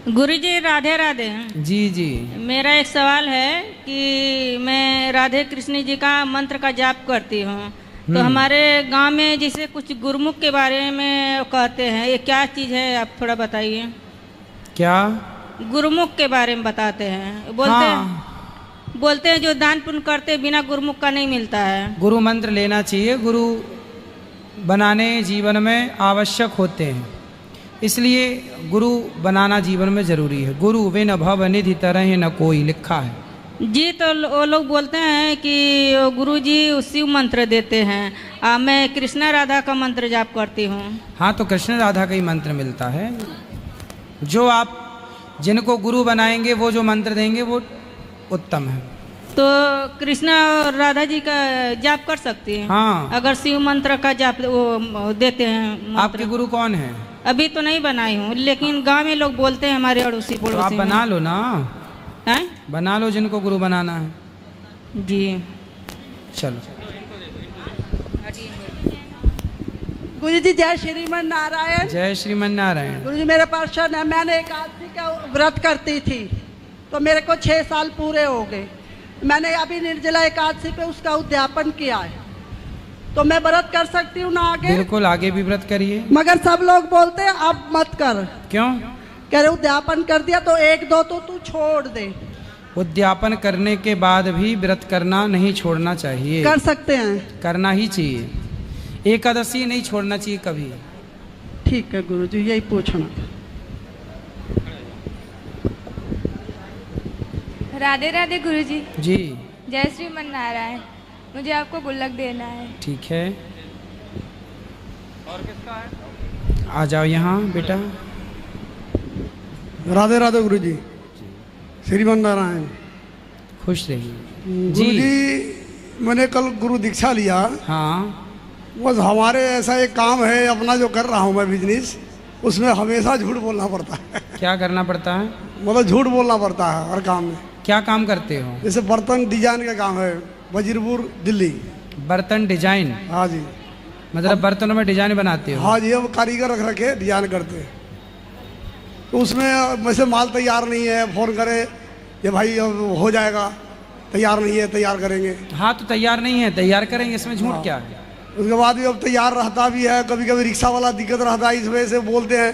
गुरुजी राधे राधे। जी जी। मेरा एक सवाल है कि मैं राधे कृष्ण जी का मंत्र का जाप करती हूँ, तो हमारे गांव में जैसे कुछ गुरुमुख के बारे में कहते हैं, ये क्या चीज़ है आप थोड़ा बताइए। क्या? गुरुमुख के बारे में बताते हैं, बोलते हैं जो दान पुण्य करते बिना गुरुमुख का नहीं मिलता है। गुरु मंत्र लेना चाहिए, गुरु बनाने जीवन में आवश्यक होते हैं, इसलिए गुरु बनाना जीवन में जरूरी है। गुरु बिन भव निधि तरह न कोई, लिखा है जी। तो वो लोग बोलते हैं कि गुरु जी शिव मंत्र देते हैं, मैं कृष्णा राधा का मंत्र जाप करती हूँ। हाँ, तो कृष्ण राधा का ही मंत्र मिलता है। जो आप जिनको गुरु बनाएंगे वो जो मंत्र देंगे वो उत्तम है। तो कृष्णा और राधा जी का जाप कर सकती हैं? हाँ, अगर शिव मंत्र का जाप वो देते हैं। आपके गुरु कौन है? अभी तो नहीं बनाई हूँ, लेकिन गांव में लोग बोलते हैं, हमारे अड़ोसी पड़ोसी। तो आप बना लो ना। हैं? बना लो जिनको गुरु बनाना है। जी चलो। गुरु जी जय श्रीमन नारायण। जय श्रीमन नारायण। गुरु जी मेरे प्रश्न है, मैंने एकादशी का व्रत करती थी तो मेरे को 6 साल पूरे हो गए। मैंने अभी निर्जला एकादशी पे उसका उद्यापन किया है, तो मैं व्रत कर सकती हूँ ना आगे? बिल्कुल, आगे भी व्रत करिए। मगर सब लोग बोलते हैं अब मत कर। क्यों? कह रहे उद्यापन कर दिया तो 1-2 तो तू छोड़ दे। उद्यापन करने के बाद भी व्रत करना नहीं छोड़ना चाहिए। कर सकते हैं? करना ही चाहिए। एकादशी नहीं छोड़ना चाहिए कभी। ठीक है गुरु जी, यही पूछना। राधे राधे गुरु जी। जी। जय श्रीमन नारायण। मुझे आपको गुल्लक देना है। ठीक है, और किसका है? आ जाओ यहाँ बेटा। राधे राधे गुरु जी। श्रीमन नारायण। खुश रहिए। गुरु जी मैंने कल गुरु दीक्षा लिया। हाँ। बस हमारे ऐसा एक काम है, अपना जो कर रहा हूँ मैं बिजनेस, उसमें हमेशा झूठ बोलना पड़ता है। क्या करना पड़ता है? मतलब झूठ बोलना पड़ता है हर काम में। क्या काम करते हो? जैसे बर्तन डिजाइन का काम है, वजीरपुर दिल्ली। बर्तन डिजाइन? हाँ जी। मतलब बर्तनों में डिजाइन बनाते हो? हाँ जी, अब कारीगर रख रखे डिजाइन करते हैं, तो उसमें वैसे माल तैयार नहीं है, फ़ोन करे ये भाई अब हो जाएगा, तैयार नहीं है, तैयार करेंगे। हाँ, तो तैयार नहीं है, तैयार करेंगे, इसमें झूठ क्या है? उसके बाद भी अब तैयार रहता भी है, कभी कभी रिक्शा वाला दिक्कत रहता है, इस वजह से बोलते हैं।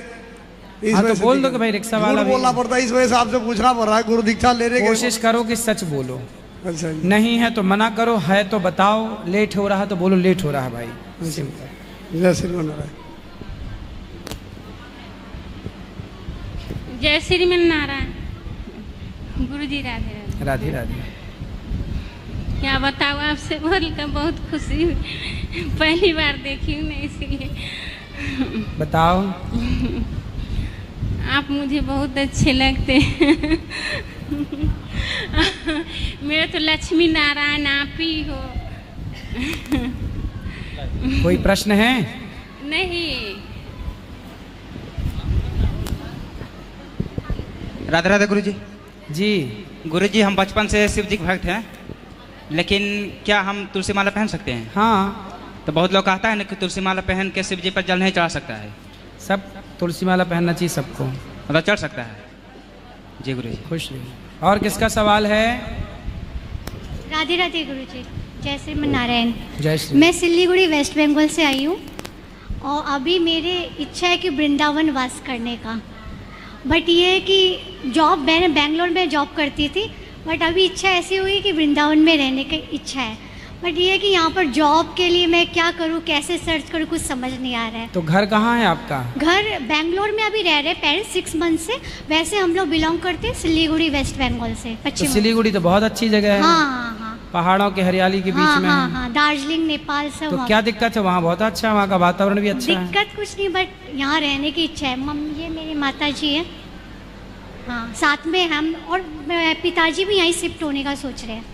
हाँ, तो बोल दो कि भाई रिक्शा वाला बोलना पड़ता है, इस वजह से आपसे पूछना पड़ रहा है। गुरु दीक्षा लेने की कोशिश करो कि सच बोलो। अच्छा जी। नहीं है तो मना करो, है तो बताओ। लेट हो रहा है तो बोलो लेट हो रहा है भाई। जय श्रीमन नारायण। जय श्रीमन नारायण। गुरु जी राधे राधे। राधे राधे। क्या बताओ, आपसे बोलकर बहुत खुशी हुई, पहली बार देखी हूँ मैं, इसीलिए। बताओ। आप मुझे बहुत अच्छे लगते हैं। मेरे तो लक्ष्मी नारायण आप ही हो। कोई प्रश्न है? नहीं। राधे राधे गुरु जी। जी। गुरु जी हम बचपन से शिव जी के भक्त हैं, लेकिन क्या हम तुलसी माला पहन सकते हैं? हाँ। तो बहुत लोग कहता है ना कि तुलसी माला पहन के शिव जी पर जल नहीं चढ़ा सकता है। सब तुलसी माला पहनना चाहिए सबको। मतलब चढ़ सकता है? जी गुरु जी। खुश रहिए। और किसका सवाल है? राधे राधे गुरु जी। जय श्रीमन नारायण। जय श्री। मैं सिलीगुड़ी वेस्ट बंगाल से आई हूँ और अभी मेरी इच्छा है कि वृंदावन वास करने का, बट ये है कि जॉब, मैंने बेंगलोर में जॉब करती थी, बट अभी इच्छा ऐसी हुई कि वृंदावन में रहने की इच्छा है, बट ये है कि यहाँ पर जॉब के लिए मैं क्या करूँ, कैसे सर्च करूँ, कुछ समझ नहीं आ रहा है। तो घर कहाँ है आपका? घर बेंगलोर में अभी रह रहे पेरेंट्स 6 मंथ से। वैसे हम लोग बिलोंग करते हैं सिलीगुड़ी वेस्ट बंगाल से, तो पश्चिम। सिलीगुड़ी तो बहुत अच्छी जगह है। हाँ हाँ हाँ। पहाड़ों के हरियाली के बीच हाँ, में। हाँ हाँ, दार्जिलिंग नेपाल सब। तो क्या दिक्कत है? वहाँ बहुत अच्छा है, वहाँ का वातावरण भी अच्छा है। दिक्कत कुछ नहीं, बट यहाँ रहने की इच्छा है। मम्मी, ये मेरी माता जी है, हाँ, साथ में हम, और पिताजी भी यहीं शिफ्ट होने का सोच रहे हैं।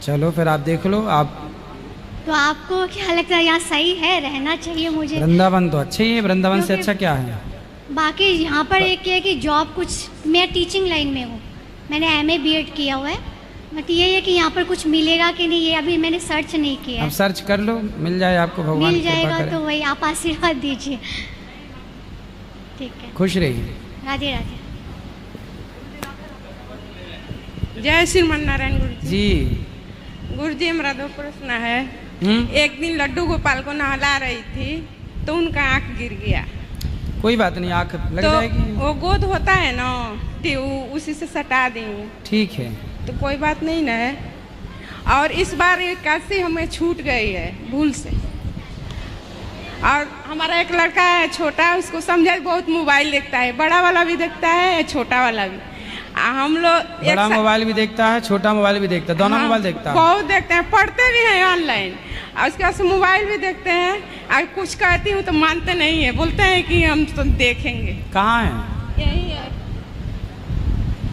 चलो फिर आप देख लो। आप तो आपको क्या लगता है, यहाँ सही है, रहना चाहिए मुझे? वृंदावन तो अच्छे ही है, वृंदावन से अच्छा क्या है? बाकी यहाँ पर एक है कि जॉब, कुछ मैं टीचिंग लाइन में हूँ, मैंने MA BEd किया हुआ है, बट ये है कि यहाँ पर कुछ मिलेगा कि नहीं, ये अभी मैंने सर्च नहीं किया। अब सर्च कर लो, मिल जाए आपको, भगवान मिल जाएगा कृपा तो वही आप आशीर्वाद दीजिए। ठीक है, खुश रहिए। राधे राधे। जय श्रीमान नारायण गुरु जी। गुरु जी, मेरा 2 प्रश्न है। एक दिन लड्डू गोपाल को नहला रही थी तो उनका आँख गिर गया। कोई बात नहीं, आँख लग तो जाएगी। वो गोद होता है ना, तो उसी से सटा दी। ठीक है, तो कोई बात नहीं ना है। और इस बार एकादशी हमें छूट गई है भूल से। और हमारा एक लड़का है छोटा, उसको समझा बहुत मोबाइल देखता है, बड़ा वाला भी देखता है छोटा वाला भी। हम लोग बड़ा मोबाइल भी देखता है, छोटा मोबाइल भी देखता है, दोनों मोबाइल देखता है। बहुत देखते हैं, पढ़ते भी हैं ऑनलाइन, और उसके बाद से मोबाइल भी देखते हैं। और कुछ कहती हूँ तो मानते नहीं है, बोलते हैं कि हम तो देखेंगे। कहाँ है? यही है,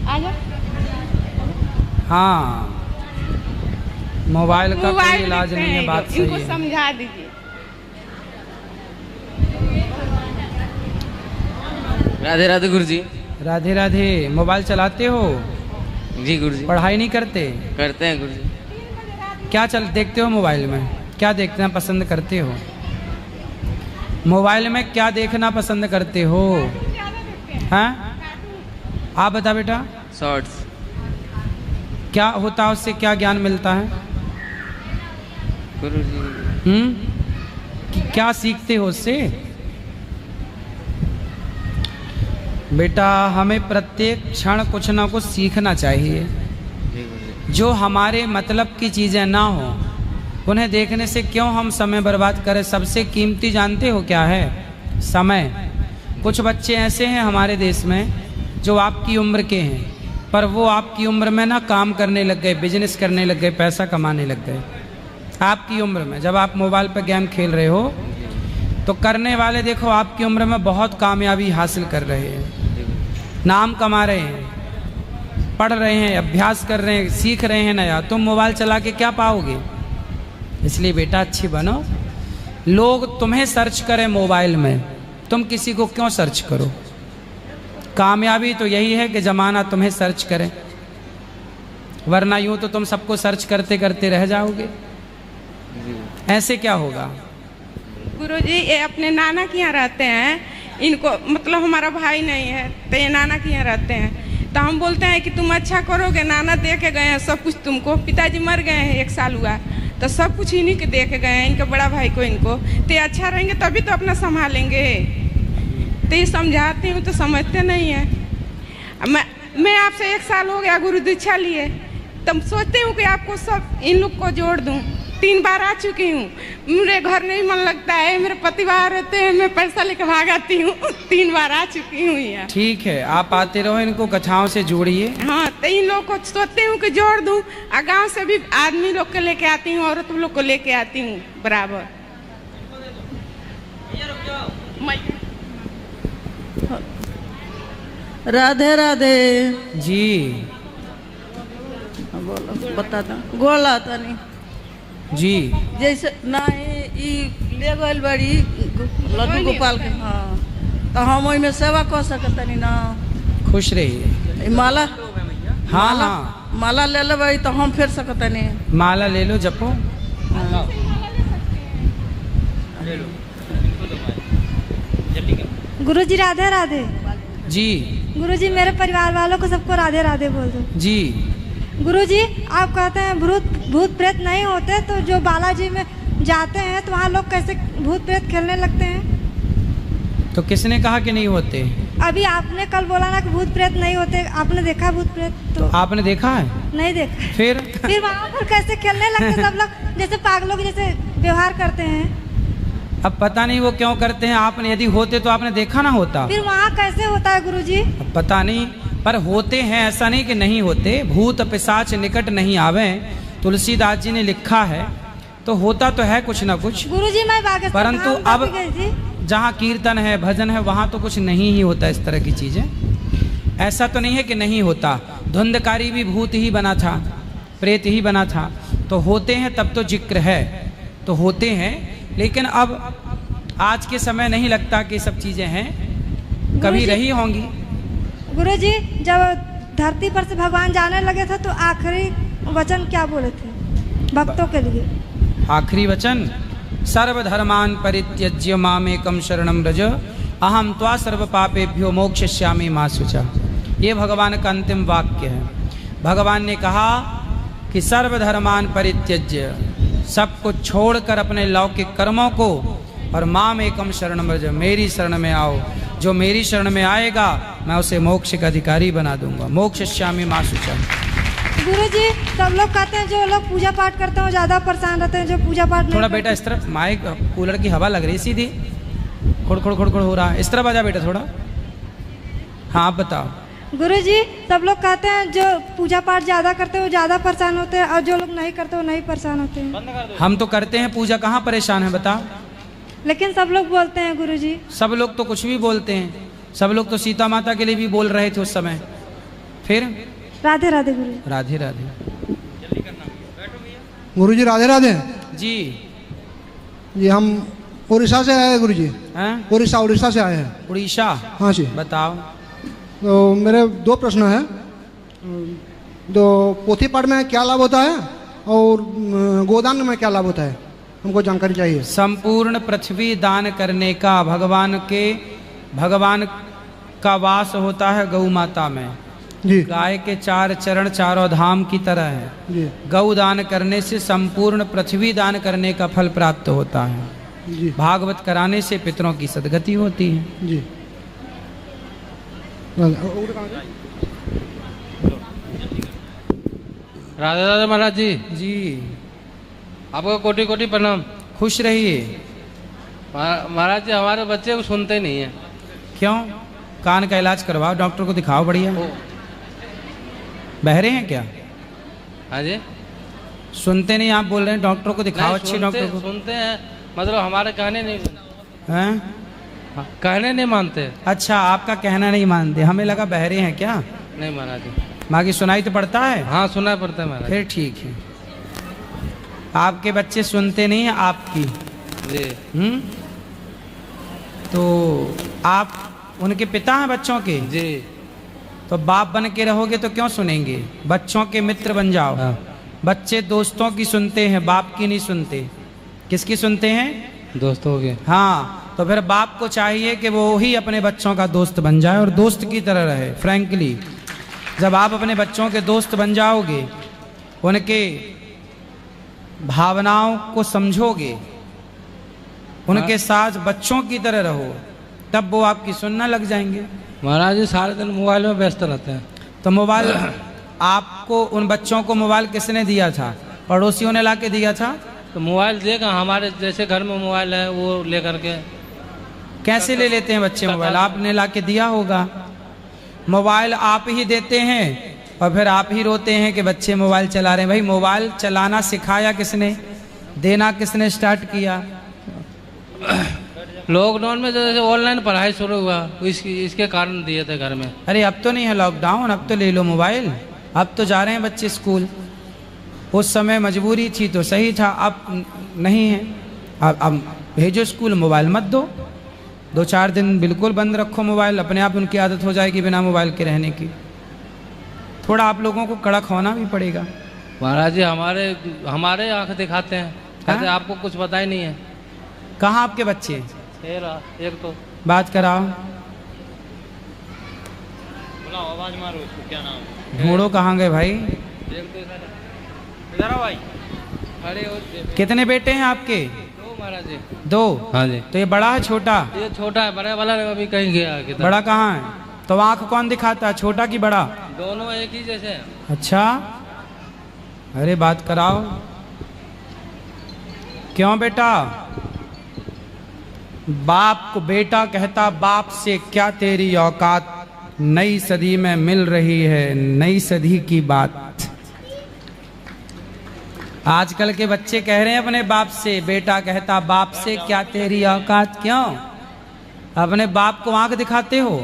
आ जाओ। हाँ, मोबाइल का कोई इलाज नहीं है, बात सही है। इनको समझा दीजिए। राधे राधे गुरुजी। राधे राधे। मोबाइल चलाते हो? जी गुरुजी। पढ़ाई नहीं करते? करते हैं गुरुजी। क्या देखते हो मोबाइल में? क्या देखना पसंद करते हो? मोबाइल में क्या देखना पसंद करते हो? हाँ, आप बता बेटा। शॉर्ट्स। क्या होता है उससे, क्या ज्ञान मिलता है गुरुजी? क्या सीखते हो उससे? बेटा, हमें प्रत्येक क्षण कुछ ना कुछ सीखना चाहिए। जो हमारे मतलब की चीज़ें ना हो उन्हें देखने से क्यों हम समय बर्बाद करें। सबसे कीमती जानते हो क्या है? समय। कुछ बच्चे ऐसे हैं हमारे देश में जो आपकी उम्र के हैं, पर वो आपकी उम्र में ना काम करने लग गए, बिजनेस करने लग गए, पैसा कमाने लग गए। आपकी उम्र में जब आप मोबाइल पर गेम खेल रहे हो तो करने वाले देखो आपकी उम्र में बहुत कामयाबी हासिल कर रहे हैं, नाम कमा रहे हैं, पढ़ रहे हैं, अभ्यास कर रहे हैं, सीख रहे हैं नया। तुम मोबाइल चला के क्या पाओगे? इसलिए बेटा अच्छी बनो। लोग तुम्हें सर्च करें मोबाइल में, तुम किसी को क्यों सर्च करो? कामयाबी तो यही है कि ज़माना तुम्हें सर्च करे, वरना यूँ तो तुम सबको सर्च करते करते रह जाओगे। ऐसे क्या होगा? गुरुजी, ये अपने नाना के यहाँ रहते हैं, इनको मतलब हमारा भाई नहीं है, तो ये नाना के यहाँ रहते हैं। तो हम बोलते हैं कि तुम अच्छा करोगे, नाना दे के गए हैं सब कुछ तुमको। पिताजी मर गए हैं, 1 साल हुआ, तो सब कुछ इन्हीं के दे के गए हैं, इनके बड़ा भाई को इनको। तो अच्छा रहेंगे तभी तो अपना संभालेंगे। तो ये समझाती हूँ तो समझते नहीं है। मैं आपसे 1 साल हो गया गुरु दीक्षा लिए, तब सोचती हूँ कि आपको सब इन लोग को जोड़ दूँ। 3 बार आ चुकी हूँ, मेरे घर नहीं मन लगता है, मेरे पति बाहर रहते हैं, मैं पैसा लेकर भाग आती हूँ। 3 बार आ चुकी हूँ यहाँ। ठीक है, आप आते रहो, इनको कथाओं से जोड़िए। हाँ, तो इन लोग को सोचती हूँ कि जोड़ दूँ। और गाँव से भी आदमी लोग को लेके आती हूँ, औरत लोग को लेके आती हूँ बराबर। राधे राधे जी। बोलो, बता दो। गोला तनी जी। जैसे ना ले गई बड़ी लड्डू गोपाल के। हाँ, तो हम वही में सेवा कर सकतनी ना। खुश रहिए। माला। हाँ हाँ, माला ले लेबै तो हम फिर सकतनी। माला ले लो, जपो। गुरुजी राधे राधे। जी। गुरुजी, मेरे परिवार वालों को सबको राधे राधे बोल दो। जी। गुरुजी, आप कहते हैं भूत प्रेत नहीं होते, तो जो बालाजी में जाते हैं तो वहाँ लोग कैसे भूत प्रेत खेलने लगते हैं? तो किसने कहा कि नहीं होते? अभी आपने कल बोला ना कि भूत प्रेत नहीं होते। आपने देखा भूत प्रेत? तो आपने देखा है? नहीं देखा। फिर वहाँ पर कैसे खेलने लगते सब लोग, जैसे पागलों के जैसे व्यवहार करते हैं। अब पता नहीं वो क्यों करते हैं। आपने यदि होते तो आपने देखा ना होता। फिर वहाँ कैसे होता है गुरुजी? अब पता नहीं, पर होते हैं, ऐसा नहीं कि नहीं होते। भूत पिशाच निकट नहीं आवे, तुलसीदास जी ने लिखा है, तो होता तो है कुछ ना कुछ। गुरुजी, मैं परंतु अब जहाँ कीर्तन है, भजन है, वहाँ तो कुछ नहीं ही होता इस तरह की चीजें। ऐसा तो नहीं है कि नहीं होता। धुंधकारी भी भूत ही बना था, प्रेत ही बना था, तो होते हैं तब तो जिक्र है, तो होते हैं। लेकिन अब आज के समय नहीं लगता कि सब चीजें हैं, कभी रही होंगी। गुरुजी, जब धरती पर से भगवान जाने लगे थे तो आखिरी वचन क्या बोले थे भक्तों के लिए? आखिरी वचन, सर्वधर्मान परित्यज्य मामेकं शरणं व्रज अहम त्वा सर्व पापेभ्यो मोक्षयिष्यामि मा शुचा। ये भगवान का अंतिम वाक्य है। भगवान ने कहा कि सर्वधर्मान परित्यज्य, सब कुछ छोड़कर अपने लौकिक कर्मों को और माम एकम शरणम व्रज, मेरी शरण में आओ। जो मेरी शरण में आएगा मैं उसे मोक्ष का अधिकारी बना दूंगा। मोक्षयिष्यामि मा शुचम्। गुरुजी, सब लोग कहते हैं जो लोग पूजा पाठ करते हैं वो ज़्यादा परेशान रहते हैं, जो पूजा पाठ नहीं थोड़ा बेटा इस तरफ, माइक कूलर की हवा लग रही सीधी, खुड़ खुड़ खुड़ खुड़ हो रहा है, इस तरफ आ जा बेटा थोड़ा। हाँ आप बताओ। गुरुजी, सब लोग कहते हैं जो पूजा पाठ ज़्यादा करते हैं वो ज़्यादा परेशान होते हैं और जो लोग नहीं करते वो नहीं परेशान होते हैं। हम तो करते हैं पूजा, कहाँ परेशान है बताओ। लेकिन सब लोग बोलते हैं गुरुजी। सब लोग तो कुछ भी बोलते हैं, सब लोग तो सीता माता के लिए भी बोल रहे थे उस समय। फिर राधे राधे गुरुजी। राधे राधे गुरुजी, राधे राधे जी। जी हम उड़ीसा से आए हैं गुरुजी। उड़ीसा से आए हैं। उड़ीसा? हाँ जी। बताओ। तो मेरे दो प्रश्न हैं। तो पोथी पाठ में क्या लाभ होता है और गोदान में क्या लाभ होता है, हमको जानकारी चाहिए। संपूर्ण पृथ्वी दान करने का भगवान का वास होता है गौ माता में जी। गाय के 4 चरण चारों धाम की तरह है जी। गौ दान करने से संपूर्ण पृथ्वी दान करने का फल प्राप्त होता है जी। भागवत कराने से पितरों की सद्गति होती है जी। राधे राधे महाराज जी। जी आपको कोटि कोटि प्रणाम। खुश रहिए। महाराज जी, हमारे बच्चे को सुनते नहीं है। क्यों? कान का इलाज करवाओ, डॉक्टर को दिखाओ बढ़िया। बहरे हैं क्या? हाँ जी। सुनते नहीं, आप बोल रहे हैं डॉक्टर को दिखाओ। अच्छे डॉक्टर को। सुनते हैं, मतलब हमारे कहने नहीं हैं, कहने नहीं मानते। अच्छा, आपका कहना नहीं मानते, हमें लगा बहरे हैं क्या। नहीं महाराज जी। बाकी सुनाई तो पड़ता है। हाँ सुनाई पड़ता है महाराज। फिर ठीक है। आपके बच्चे सुनते नहीं है आपकी जी। तो आप उनके पिता हैं बच्चों के जी। तो बाप बन के रहोगे तो क्यों सुनेंगे। बच्चों के मित्र बन जाओ। हाँ। बच्चे दोस्तों की सुनते हैं, बाप की नहीं सुनते। किसकी सुनते हैं? दोस्तों के। हाँ, तो फिर बाप को चाहिए कि वो ही अपने बच्चों का दोस्त बन जाए और दोस्त की तरह रहे। फ्रैंकली, जब आप अपने बच्चों के दोस्त बन जाओगे, उनके भावनाओं को समझोगे, उनके साथ बच्चों की तरह रहो, तब वो आपकी सुनना लग जाएंगे। महाराज जी सारे दिन मोबाइल में व्यस्त रहते हैं। तो मोबाइल आपको, उन बच्चों को मोबाइल किसने दिया था? पड़ोसियों ने ला के दिया था? तो मोबाइल देगा, हमारे जैसे घर में मोबाइल है वो लेकर के। कैसे ले लेते हैं बच्चे मोबाइल? आपने ला के दिया होगा। मोबाइल आप ही देते हैं और फिर आप ही रोते हैं कि बच्चे मोबाइल चला रहे हैं। भाई मोबाइल चलाना सिखाया किसने? देना किसने स्टार्ट किया? लॉकडाउन में जैसे ऑनलाइन पढ़ाई शुरू हुआ, इसके कारण दिए थे घर में। अरे अब तो नहीं है लॉकडाउन, अब तो ले लो मोबाइल। अब तो जा रहे हैं बच्चे स्कूल। उस समय मजबूरी थी तो सही था, अब नहीं है। अब भेजो स्कूल, मोबाइल मत दो। 2-4 दिन बिल्कुल बंद रखो मोबाइल, अपने आप उनकी आदत हो जाएगी बिना मोबाइल के रहने की। थोड़ा आप लोगों को कड़क होना भी पड़ेगा। महाराज जी हमारे आंख दिखाते हैं, कहते हैं आपको कुछ पता ही नहीं है। कहाँ आपके बच्चे? एक तो बात कराओ। आवाज मारो, क्या नाम? ढूंढो कहाँ गए भाई। इधर आओ भाई। कितने बेटे हैं आपके? 2 महाराज जी। 2? हाँ जी। तो ये बड़ा है छोटा? ये छोटा है, बड़ा वाला अभी कहीं गया। बड़ा कहाँ है? तो आँख कौन दिखाता है, छोटा की बड़ा? दोनों एक ही जैसे हैं। अच्छा, अरे बात कराओ। क्यों बेटा? बाप को बेटा कहता, बाप से क्या तेरी औकात, नई सदी में मिल रही है नई सदी की बात। आजकल के बच्चे कह रहे हैं अपने बाप से, बेटा कहता बाप से क्या तेरी औकात। क्यों? अपने बाप को आंख दिखाते हो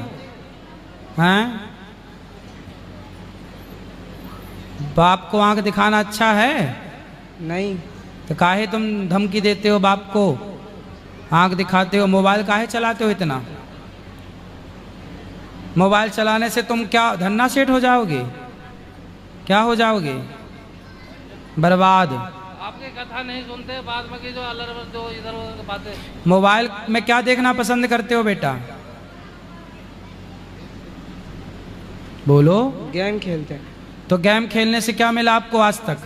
हैं? बाप को आंख दिखाना अच्छा है? नहीं। तो काहे तुम धमकी देते हो बाप को, आंख दिखाते हो? मोबाइल काहे चलाते हो इतना? मोबाइल चलाने से तुम क्या धन्ना सेठ हो जाओगे? क्या हो जाओगे? बर्बाद। आपकी कथा नहीं सुनते, बाद में की जो इधर बातें। मोबाइल में क्या देखना पसंद करते हो बेटा? बोलो। गेम खेलते हैं। तो गेम खेलने से क्या मिला आपको आज तक?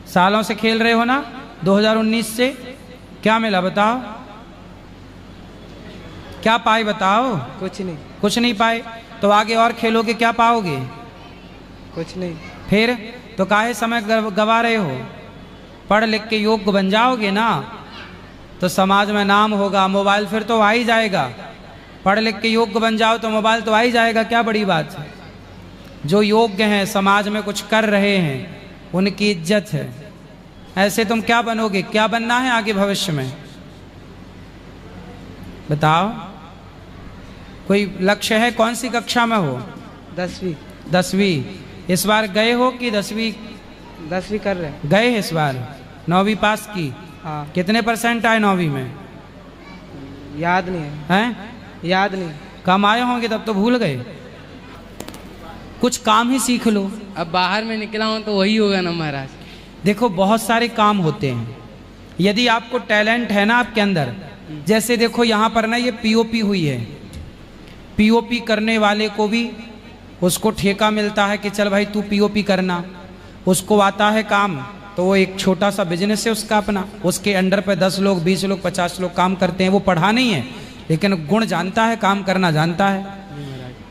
सालों से खेल रहे हो ना, 2019 से क्या मिला बताओ? क्या पाए बताओ? कुछ नहीं। कुछ नहीं पाए, तो आगे और खेलोगे क्या पाओगे? कुछ नहीं। फिर तो काहे समय गवा रहे हो? पढ़ लिख के योग्य बन जाओगे ना तो समाज में नाम होगा। मोबाइल फिर तो आ ही जाएगा, पढ़ लिख के योग्य बन जाओ तो मोबाइल तो आ ही जाएगा, क्या बड़ी बात है। जो योग्य हैं, समाज में कुछ कर रहे हैं, उनकी इज्जत है। ऐसे तुम क्या बनोगे? क्या बनना है आगे भविष्य में बताओ? कोई लक्ष्य है? कौन सी कक्षा में हो? 10वीं। 10वीं। इस बार गए हो कि 10वीं? 10वीं कर रहे हैं। गए इस बार? 9वीं पास की? हाँ। कितने % आए 9वीं में? याद नहीं है। हैं? याद नहीं। कम आए होंगे तब तो भूल गए। कुछ काम ही सीख लो। अब बाहर में निकला हूँ तो वही होगा ना महाराज। देखो बहुत सारे काम होते हैं, यदि आपको टैलेंट है ना आपके अंदर, जैसे देखो यहाँ पर ना ये पीओपी हुई है, पीओपी करने वाले को भी उसको ठेका मिलता है कि चल भाई तू पीओपी करना, उसको आता है काम, तो वो एक छोटा सा बिजनेस है उसका अपना, उसके अंडर पे 10 लोग 20 लोग 50 लोग काम करते हैं। वो पढ़ा नहीं है लेकिन गुण जानता है, काम करना जानता है।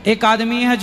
एक आदमी है जो